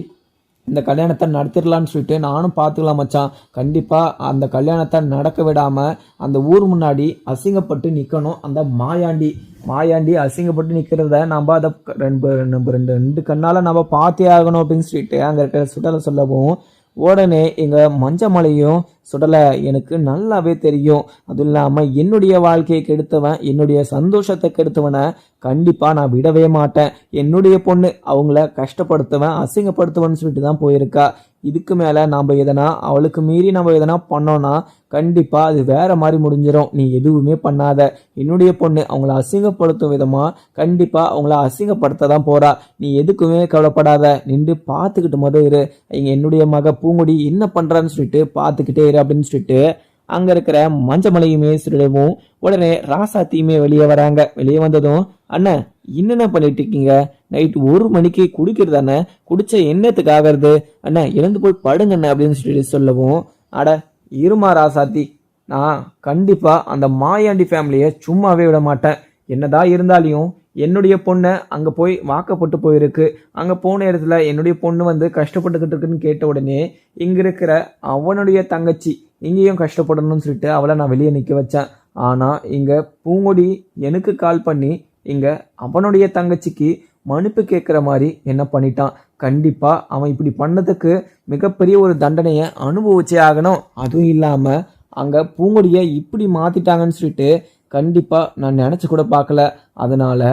இந்த கல்யாணத்தை நடத்திடலான்னு சொல்லிட்டு நானும் பார்த்துக்கலாம் மச்சான். கண்டிப்பாக அந்த கல்யாணத்தை நடக்க விடாமல் அந்த ஊர் முன்னாடி அசிங்கப்பட்டு நிற்கணும் அந்த மாயாண்டி அசிங்கப்பட்டு நிற்கிறத நம்ம அதை ரெண்டு கண்ணால் நம்ம பார்த்தே ஆகணும் அப்படின்னு சொல்லிட்டு அங்கே இருக்கிற சுடலை சொல்லவும் உடனே எங்கள் மஞ்சமலையும் சுடலை எனக்கு நல்லாவே தெரியும், அதுவும் இல்லாமல் என்னுடைய வாழ்க்கையை கெடுத்தவன், என்னுடைய சந்தோஷத்தை கெடுத்தவனை கண்டிப்பாக நான் விடவே மாட்டேன். என்னுடைய பொண்ணு அவங்கள கஷ்டப்படுத்துவேன் அசிங்கப்படுத்துவேன்னு சொல்லிட்டு தான் போயிருக்கா. இதுக்கு மேலே நம்ம எதனா அவளுக்கு மீறி நம்ம எதனா பண்ணோன்னா கண்டிப்பாக அது வேற மாதிரி முடிஞ்சிடும். நீ எதுவுமே பண்ணாத, என்னுடைய பொண்ணு அவங்கள அசிங்கப்படுத்தும் விதமாக கண்டிப்பாக அவங்கள அசிங்கப்படுத்த தான் போகிறா. நீ எதுக்குமே கவலைப்படாத, நின்று பார்த்துக்கிட்டு மட்டும் இரு, இங்கே என்னுடைய மக பூங்குடி என்ன பண்ணுறான்னு சொல்லிட்டு பார்த்துக்கிட்டே இரு அப்படின்னு சொல்லிட்டு அங்கே இருக்கிற மஞ்சமலையுமே சொல்லிடவும் உடனே ராசாத்தியுமே வெளியே வராங்க. வெளியே வந்ததும், அண்ணன் என்னென்ன பண்ணிட்டு இருக்கீங்க, நைட்டு 1 மணிக்கு குடிக்கிறது அண்ணே, குடிச்ச என்னத்துக்கு ஆகிறது அண்ணா, இறந்து போய் படுங்கண்ணே அப்படின்னு சொல்லிட்டு சொல்லவும், அட இருமா ராசாத்தி, நான் கண்டிப்பாக அந்த மாயாண்டி ஃபேமிலியை சும்மாவே விட மாட்டேன். என்னதான் இருந்தாலையும் என்னுடைய பொண்ணை அங்கே போய் வாக்கப்பட்டு போயிருக்கு, அங்கே போன இடத்துல என்னுடைய பொண்ணு வந்து கஷ்டப்பட்டுக்கிட்டு இருக்குன்னு கேட்ட உடனே இங்கே இருக்கிற அவனுடைய தங்கச்சி இங்கேயும் கஷ்டப்படணும்னு சொல்லிட்டு அவளை நான் வெளியே நிற்க வச்சேன். ஆனால் இங்கே பூங்கொடி எனக்கு கால் பண்ணி இங்கே அவனுடைய தங்கச்சிக்கு மன்னிப்பு கேட்குற மாதிரி என்ன பண்ணிட்டான். கண்டிப்பாக அவன் இப்படி பண்ணதுக்கு மிகப்பெரிய ஒரு தண்டனையை அனுபவிச்சே ஆகணும். அதுவும் இல்லாமல் அங்கே பூங்கொடியை இப்படி மாற்றிட்டாங்கன்னு சொல்லிட்டு கண்டிப்பாக நான் நினச்சி கூட பார்க்கல. அதனால்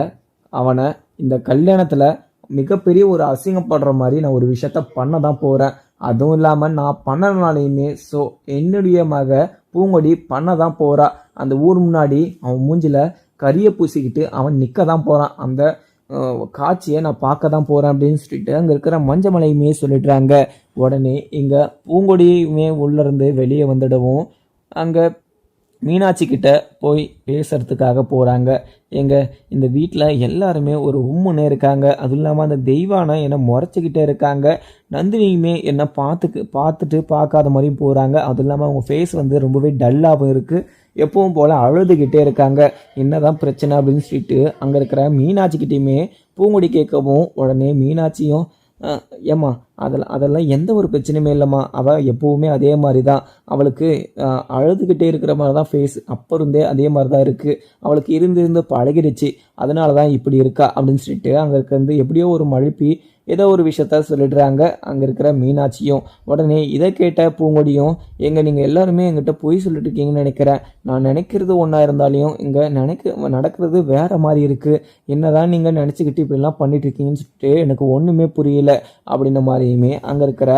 அவனை இந்த கல்யாணத்தில் மிகப்பெரிய ஒரு அசிங்கப்படுற மாதிரி நான் ஒரு விஷயத்த பண்ண தான் போகிறேன். அதுவும் இல்லாமல் நான் பண்ணனாலையுமே ஸோ என்னுடைய மக பூங்கொடி பண்ண தான் போகிறா. அந்த ஊர் முன்னாடி அவன் மூஞ்சில் கரியை பூசிக்கிட்டு அவன் நிற்க தான் போகிறான். அந்த காட்சியை நான் பார்க்க தான் போகிறேன் அப்படின்னு சொல்லிட்டு அங்கே இருக்கிற மஞ்சமலையுமே சொல்லிடுறாங்க. உடனே இங்கே பூங்கொடியுமே உள்ளேருந்து வெளியே வந்துடவும் அங்கே மீனாட்சி கிட்ட போய் பேசுறதுக்காக போகிறாங்க. இந்த வீட்டில் எல்லாருமே ஒரு உம்முன்னே இருக்காங்க. அதுவும் இல்லாமல் அந்த தெய்வானை என்னை முறைச்சிக்கிட்டே இருக்காங்க. நந்தினியுமே என்னை பார்த்துட்டு பார்க்காத மாதிரியும் போகிறாங்க. அதுவும் இல்லாமல் அவங்க ஃபேஸ் வந்து ரொம்பவே டல்லாகவும் இருக்குது. எப்பவும் போல் அழுதுகிட்டே இருக்காங்க. என்னதான் பிரச்சனை அப்படின்னு சொல்லிட்டு அங்கே இருக்கிற மீனாட்சிக்கிட்டையுமே பூங்குடி கேட்கவும் உடனே மீனாட்சியும், ஏம்மா அதெல்லாம் எந்த ஒரு பிரச்சனையுமே இல்லைம்மா. அவள் எப்போவுமே அதே மாதிரி தான். அவளுக்கு அழுதுகிட்டே இருக்கிற மாதிரி தான் ஃபேஸ் அப்போ இருந்தே அதே மாதிரி தான் இருக்குது. அவளுக்கு இருந்து பழகிடுச்சு, அதனால தான் இப்படி இருக்கா அப்படின்னு சொல்லிட்டு அங்கே இருக்கிறது எப்படியோ ஒரு மழுப்பி ஏதோ ஒரு விஷயத்த சொல்லிடுறாங்க அங்கே இருக்கிற மீனாட்சியும். உடனே இதை கேட்ட பூங்கொடியும், நீங்கள் எல்லாருமே எங்கிட்ட பொய் சொல்லிட்டு இருக்கீங்கன்னு நினைக்கிறேன். நான் நினைக்கிறது ஒன்றா இருந்தாலையும் இங்கே நடக்கிறது வேற மாதிரி இருக்குது. என்னதான் நீங்கள் நினச்சிக்கிட்டு இப்படிலாம் பண்ணிட்டு இருக்கீங்கன்னு சொல்லிட்டு எனக்கு ஒன்றுமே புரியல அப்படின்ன மாதிரியுமே அங்கே இருக்கிற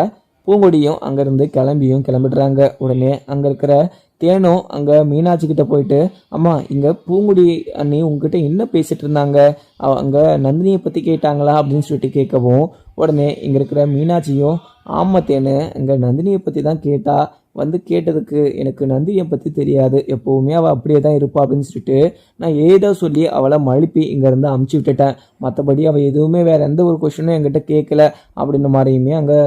பூங்கொடியும் அங்கேருந்து கிளம்பிடுறாங்க. உடனே அங்கே இருக்கிற தேனும் அங்கே மீனாட்சி கிட்ட போயிட்டு, அம்மா இங்கே பூங்குடி அண்ணி உங்ககிட்ட என்ன பேசிட்டு இருந்தாங்க, அங்கே நந்தினியை பற்றி கேட்டாங்களா அப்படின்னு சொல்லிட்டு கேட்கவும், உடனே இங்கே இருக்கிற மீனாட்சியும், ஆமாம் தேனு இங்கே நந்தினியை பற்றி தான் கேட்டா, கேட்டதுக்கு எனக்கு நந்தினியை பற்றி தெரியாது, எப்போவுமே அவள் அப்படியே தான் இருப்பா அப்படின்னு சொல்லிட்டு நான் ஏதோ சொல்லி அவளை மழுப்பி இங்கேருந்து அமுச்சு விட்டுட்டேன். மற்றபடி அவள் எதுவுமே வேறு எந்த ஒரு கொஷனும் என்கிட்ட கேட்கல அப்படின்ற மாதிரியுமே அங்கே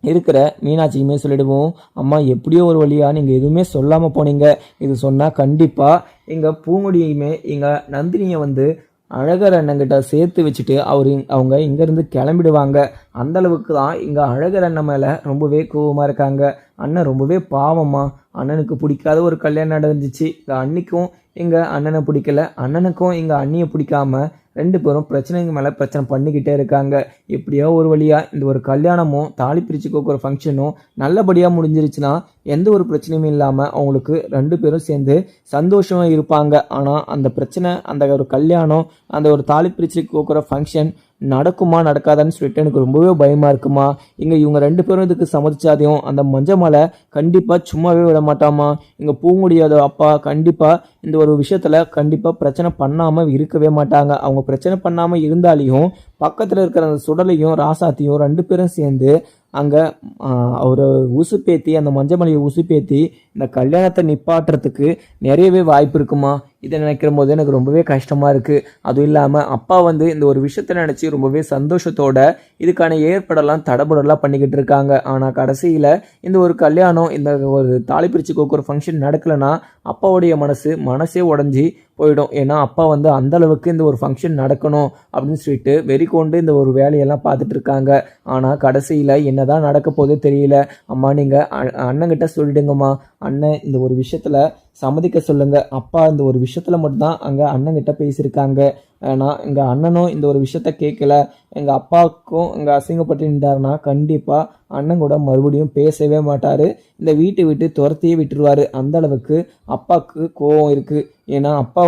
இருக்கிற மீனாட்சிக்குமே சொல்லிடுவோம். அம்மா எப்படியோ ஒரு வழியாக நீங்கள் எதுவுமே சொல்லாமல் போனீங்க. இது சொன்னால் கண்டிப்பாக எங்கள் பூங்குடியுமே எங்கள் நந்தினியை அழகர் அண்ணங்கிட்ட சேர்த்து வச்சுட்டு அவங்க இங்கேருந்து கிளம்பிடுவாங்க. அந்தளவுக்கு தான் இங்கே அழகர் அண்ணன் மேலே ரொம்பவே கோபமாக இருக்காங்க. அண்ணன் ரொம்பவே பாவம்மா, அண்ணனுக்கு பிடிக்காத ஒரு கல்யாணம் நடந்துச்சு. எங்கள் அன்னிக்கும் எங்கள் அண்ணனை பிடிக்கல, அண்ணனுக்கும் எங்கள் அண்ணியை பிடிக்காம ரெண்டு பேரும் பிரச்சனைக்கு மேலே பிரச்சனை பண்ணிக்கிட்டே இருக்காங்க. எப்படியோ ஒரு வழியாக இந்த ஒரு கல்யாணமும் தாலி பிரித்து கோக்குற ஃபங்க்ஷனும் நல்லபடியாக முடிஞ்சிருச்சுன்னா எந்த ஒரு பிரச்சனையும் இல்லாமல் அவங்களுக்கு ரெண்டு பேரும் சேர்ந்து சந்தோஷமாக இருப்பாங்க. ஆனால் அந்த பிரச்சனை, அந்த ஒரு கல்யாணம், அந்த ஒரு தாலி பிரித்து கோக்குற ஃபங்க்ஷன் நடக்குமா நடக்காதான்னு சொல்லிட்டு எனக்கு ரொம்பவே பயமாக இருக்குமா. இவங்க ரெண்டு பேரும் இதுக்கு சம்மதிச்சாதையும் அந்த மஞ்சமலை கண்டிப்பாக சும்மாவே விட மாட்டாமா. பூங்குடியோட அப்பா கண்டிப்பாக இந்த ஒரு விஷயத்தில் கண்டிப்பாக பிரச்சனை பண்ணாமல் இருக்கவே மாட்டாங்க. அவங்க பிரச்சனை பண்ணாமல் இருந்தாலையும் பக்கத்தில் இருக்கிற அந்த சுடலையும் ராசாத்தையும் ரெண்டு பேரும் சேர்ந்து அங்கே ஒரு உசுப்பேத்தி, அந்த மஞ்சமலையை உசுப்பேத்தி இந்த கல்யாணத்தை நிப்பாட்டுறதுக்கு நிறையவே வாய்ப்பு இருக்குமா. இதை நினைக்கிற போது எனக்கு ரொம்பவே கஷ்டமாக இருக்குது. அதுவும் இல்லாமல் அப்பா இந்த ஒரு விஷயத்தை நினச்சி ரொம்பவே சந்தோஷத்தோட இதுக்கான ஏற்பாடெல்லாம் தடபுடலாம் பண்ணிக்கிட்டு இருக்காங்க. ஆனால் கடைசியில் இந்த ஒரு கல்யாணம், இந்த ஒரு தாலி பிரித்து கோக்குற ஃபங்க்ஷன் நடக்கலைன்னா அப்பாவுடைய மனசே உடஞ்சி போயிடும். ஏன்னா அப்பா அந்த அளவுக்கு இந்த ஒரு ஃபங்க்ஷன் நடக்கணும் அப்படின்னு சொல்லிட்டு வெறிக்கொண்டு இந்த ஒரு வேலையெல்லாம் பார்த்துட்டு இருக்காங்க. ஆனால் கடைசியில் என்னதான் நடக்க போதே தெரியல. அம்மா நீங்கள் அண்ணங்கிட்ட சொல்லிடுங்கம்மா, அண்ணன் இந்த ஒரு விஷயத்தில் சம்மதிக்க சொல்லுங்க. அப்பா இந்த ஒரு விஷயத்தில் மட்டும்தான் அங்கே அண்ணங்கிட்ட பேசியிருக்காங்க. ஆனால் எங்கள் அண்ணனும் இந்த ஒரு விஷயத்த கேட்கல, எங்கள் அப்பாவுக்கும் இங்கே அசிங்கப்பட்டு நின்றாருன்னா கண்டிப்பாக அண்ணன் கூட மறுபடியும் பேசவே மாட்டார், இந்த வீட்டை விட்டு துரத்தியே விட்டுருவார். அந்த அளவுக்கு அப்பாவுக்கு கோவம் இருக்குது. ஏன்னா அப்பா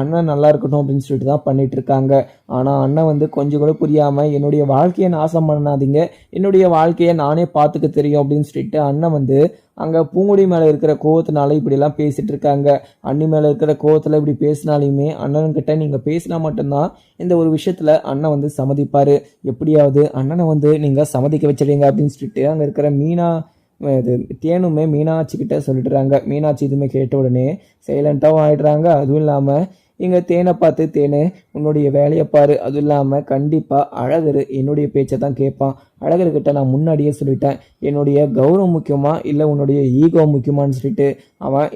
அண்ணன் நல்லா இருக்கட்டும் அப்படின்னு சொல்லிட்டு தான் பண்ணிட்டு இருக்காங்க. ஆனால் அண்ணன் கொஞ்சம் கூட புரியாமல் என்னுடைய வாழ்க்கையை நாசம் பண்ணாதீங்க, என்னுடைய வாழ்க்கையை நானே பார்த்துக்க தெரியும் அப்படின்னு சொல்லிட்டு அண்ணன் அங்கே பூங்குடி மேலே இருக்கிற கோவத்தினால இப்படிலாம் பேசிகிட்டு இருக்காங்க. அண்ணி மேலே இருக்கிற கோவத்தில் இப்படி பேசினாலையுமே அண்ணன்கிட்ட நீங்கள் பேசினா மட்டும்தான் இந்த ஒரு விஷயத்தில் அண்ணன் சம்மதிப்பார். எப்படியாவது அண்ணனை நீங்கள் சம்மதிக்க வச்சிடுங்க அப்படின்னு சொல்லிட்டு அங்கே இருக்கிற தேனுமே மீனாட்சிக்கிட்ட சொல்லிடுறாங்க. மீனாட்சி இதுவுமே கேட்ட உடனே சைலண்ட்டாகவும் ஆகிடுறாங்க. அதுவும் இல்லாமல் இங்கே தேனை பார்த்து, தேனு உன்னுடைய வேலையை பாரு, அதுவும் இல்லாமல் கண்டிப்பாக அழகர் என்னுடைய பேச்சை தான் கேட்பான். அழகர்கிட்ட நான் முன்னாடியே சொல்லிட்டேன், என்னுடைய கௌரவம் முக்கியமா இல்லை உன்னுடைய ஈகோ முக்கியமானு சொல்லிட்டு. அவன்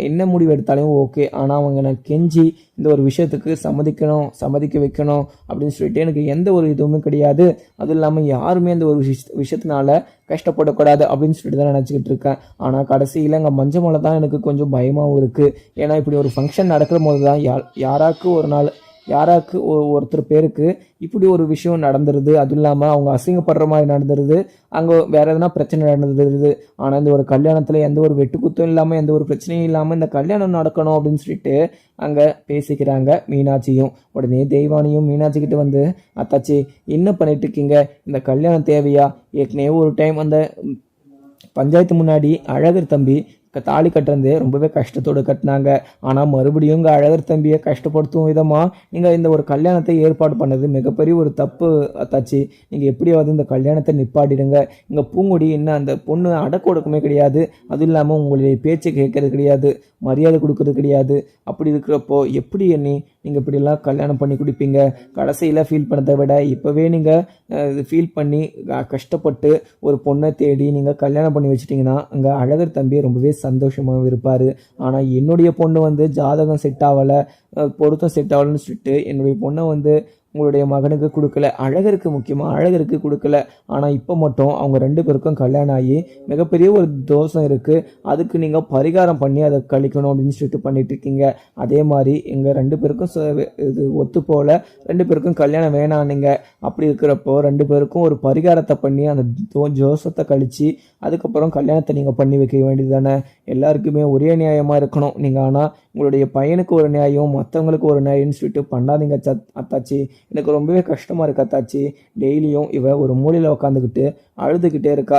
என்ன முடிவு எடுத்தாலும் ஓகே, ஆனால் அவங்க நான் கெஞ்சி இந்த ஒரு விஷயத்துக்கு சம்மதிக்க வைக்கணும் அப்படின்னு சொல்லிட்டு எனக்கு எந்த ஒரு இதுவுமே கிடையாது. அதுவும் இல்லாமல் யாருமே இந்த ஒரு விஷயத்தினால கஷ்டப்படக்கூடாது அப்படின்னு சொல்லிட்டு தான் நினச்சிக்கிட்டு இருக்கேன். ஆனால் கடைசியில் எங்கள் மஞ்சமலை தான் எனக்கு கொஞ்சம் பயமாகவும் இருக்குது. ஏன்னா இப்படி ஒரு ஃபங்க்ஷன் நடக்கிற போது தான் யாராக்கு ஒருத்தர் பேருக்கு இப்படி ஒரு விஷயம் நடந்துருது. அதுவும் இல்லாமல் அவங்க அசிங்கப்படுற மாதிரி நடந்துருது, அங்கே வேற எதனா பிரச்சனை நடந்துருது. ஆனால் இந்த ஒரு கல்யாணத்தில் எந்த ஒரு வெட்டுக்குத்தும் இல்லாமல் எந்த ஒரு பிரச்சனையும் இல்லாமல் இந்த கல்யாணம் நடக்கணும் அப்படின்னு சொல்லிட்டு அங்கே பேசிக்கிறாங்க மீனாட்சியும். உடனே தெய்வானியும் மீனாட்சி கிட்ட அத்தாச்சி என்ன பண்ணிட்டு இருக்கீங்க, இந்த கல்யாணம் தேவையா? ஏற்கனவே ஒரு டைம் அந்த பஞ்சாயத்து முன்னாடி அழகர் தம்பி தாலி கட்டுறது ரொம்பவே கஷ்டத்தோடு கட்டினாங்க. ஆனால் மறுபடியும் உங்கள் அழகர் தம்பியை கஷ்டப்படுத்தும் விதமாக நீங்கள் இந்த ஒரு கல்யாணத்தை ஏற்பாடு பண்ணது மிகப்பெரிய ஒரு தப்பு அத்தாச்சி. நீங்கள் எப்படியாவது இந்த கல்யாணத்தை நிப்பாட்டிடுங்க. இங்கே பூங்குடி என்ன அந்த பொண்ணு அடக்க ஒடுக்கமே கிடையாது, அதுவும் இல்லாமல் உங்களுடைய பேச்சை கேட்கறது கிடையாது, மரியாதை கொடுக்கறது கிடையாது. அப்படி இருக்கிறப்போ எப்படி நீங்கள் இப்படிலாம் கல்யாணம் பண்ணி கொடுப்பீங்க? கடைசியில் ஃபீல் பண்ணதை விட இப்போவே நீங்கள் ஃபீல் பண்ணி கஷ்டப்பட்டு ஒரு பொண்ணை தேடி நீங்கள் கல்யாணம் பண்ணி வச்சிட்டிங்கன்னா அங்கே அழகர் தம்பி ரொம்பவே சந்தோஷமாக இருப்பார். ஆனால் என்னுடைய பொண்ணு ஜாதகம் செட் ஆகலை, பொருத்தம் செட் ஆகலைன்னு சொல்லிட்டு என்னுடைய பொண்ணை உங்களுடைய மகனுக்கு கொடுக்கல, அழகருக்கு முக்கியமாக அழகருக்கு கொடுக்கல. ஆனால் இப்போ மட்டும் அவங்க 2 பேருக்கும் கல்யாணம் ஆகி மிகப்பெரிய ஒரு தோஷம் இருக்குது, அதுக்கு நீங்கள் பரிகாரம் பண்ணி அதை கழிக்கணும் அப்படின்னு சொல்லிட்டு பண்ணிட்டு இருக்கீங்க. அதே மாதிரி எங்கள் 2 பேருக்கும் இது ஒத்து போல, 2 பேருக்கும் கல்யாணம் வேணான்னீங்க. அப்படி இருக்கிறப்போ 2 பேருக்கும் ஒரு பரிகாரத்தை பண்ணி அந்த ஜோசத்தை கழித்து அதுக்கப்புறம் கல்யாணத்தை நீங்கள் பண்ணி வைக்க வேண்டியது தானே. எல்லாருக்குமே ஒரே நியாயமாக இருக்கணும் நீங்கள். ஆனால் உங்களுடைய பையனுக்கு ஒரு நியாயம், மற்றவங்களுக்கு ஒரு நியாயம்னு சொல்லிட்டு பண்ணாதீங்க அத்தாச்சி. எனக்கு ரொம்பவே கஷ்டமாக இருக்கு அத்தாச்சி. டெய்லியும் இவ ஒரு மூலையில் உட்காந்துக்கிட்டு அழுதுகிட்டே இருக்கா.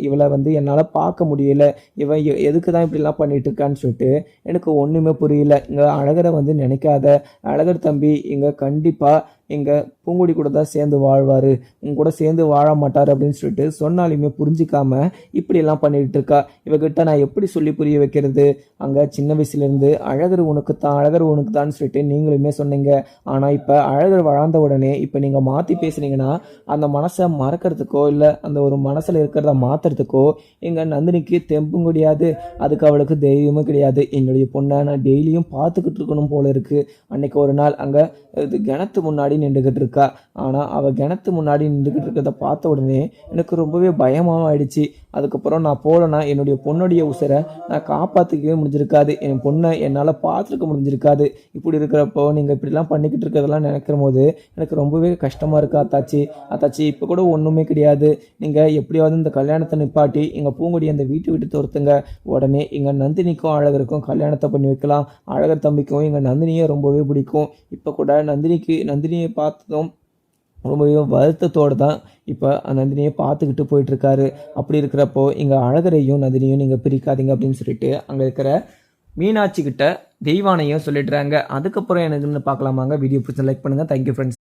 இவளை வந்து என்னால் பார்க்க முடியல. இவன் எதுக்கு தான் இப்படிலாம் பண்ணிட்டு இருக்கான்னு சொல்லிட்டு எனக்கு ஒன்றுமே புரியல. இங்கே அழகரை வந்து நினைக்காத. அழகர் தம்பி இங்கே கண்டிப்பாக எங்கள் பூங்குடி கூட தான் சேர்ந்து வாழ்வார், உங்க கூட சேர்ந்து வாழ மாட்டார் அப்படின்னு சொல்லிட்டு சொன்னாலுமே புரிஞ்சிக்காம இப்படியெல்லாம் பண்ணிட்டு இருக்கா. இவகிட்ட நான் எப்படி சொல்லி புரிய வைக்கிறது? அங்கே சின்ன வயசுலேருந்து அழகர் உனக்கு தான் சொல்லிட்டு நீங்களுமே சொன்னீங்க. ஆனால் இப்போ அழகர் வளர்ந்த உடனே இப்போ நீங்கள் மாற்றி பேசுனீங்கன்னா அந்த மனசை மறக்கிறதுக்கோ இல்லை அந்த ஒரு மனசில் இருக்கிறத மாற்றுறதுக்கோ எங்கள் நந்தினிக்கு தெம்பும் கிடையாது, அதுக்கு அவளுக்கு தைரியமும் கிடையாது. என்னுடைய பொண்ணை நான் டெய்லியும் பார்த்துக்கிட்டு இருக்கணும் போல இருக்குது. அன்னைக்கு ஒரு நாள் அங்கே இது கிணத்து முன்னாடி நின்றுக்கிட்டு இருக்கா. ஆனால் அவள் கிணத்து முன்னாடி நின்றுக்கிட்டு இருக்கிறத பார்த்த உடனே எனக்கு ரொம்பவே பயமாக ஆயிடுச்சு. அதுக்கப்புறம் நான் போகலன்னா என்னுடைய பொண்ணுடைய உசுரை நான் காப்பாற்றிக்கவே முடிஞ்சிருக்காது, என் பொண்ணை என்னால் பார்த்துருக்க முடிஞ்சிருக்காது. இப்படி இருக்கிறப்போ நீங்கள் இப்படிலாம் பண்ணிக்கிட்டு இருக்கிறதெல்லாம் நினைக்கிற போது எனக்கு ரொம்பவே கஷ்டமாக இருக்குது அத்தாச்சி. இப்போ கூட ஒன்றுமே கிடையாது. நீங்கள் எப்படியாவது இந்த கல்யாணத்தை நிப்பாட்டி எங்கள் பூங்குடி அந்த வீட்டை விட்டு துரத்துங்க. உடனே எங்கள் நந்தினிக்கும் அழகருக்கும் கல்யாணத்தை பண்ணி வைக்கலாம். அழகர் தம்பிக்கும் எங்கள் நந்தினியை ரொம்பவே பிடிக்கும். இப்போ கூட நந்தினியை பார்த்ததும் ரொம்பவே வருத்தத்தோடு தான் இப்போ நந்தினியை பார்த்துக்கிட்டு போயிட்டுருக்காரு. அப்படி இருக்கிறப்போ இங்கே அழகரையும் நந்தினியும் நீங்கள் பிரிக்காதீங்க அப்படின்னு சொல்லிட்டு அங்கே இருக்கிற மீனாட்சி கிட்ட தெய்வானையும் சொல்லிடுறாங்க. அதுக்கப்புறம் எனக்குன்னு பார்க்கலாமாங்க. வீடியோ பிடிச்சி லைக் பண்ணுங்கள். Thank you friends.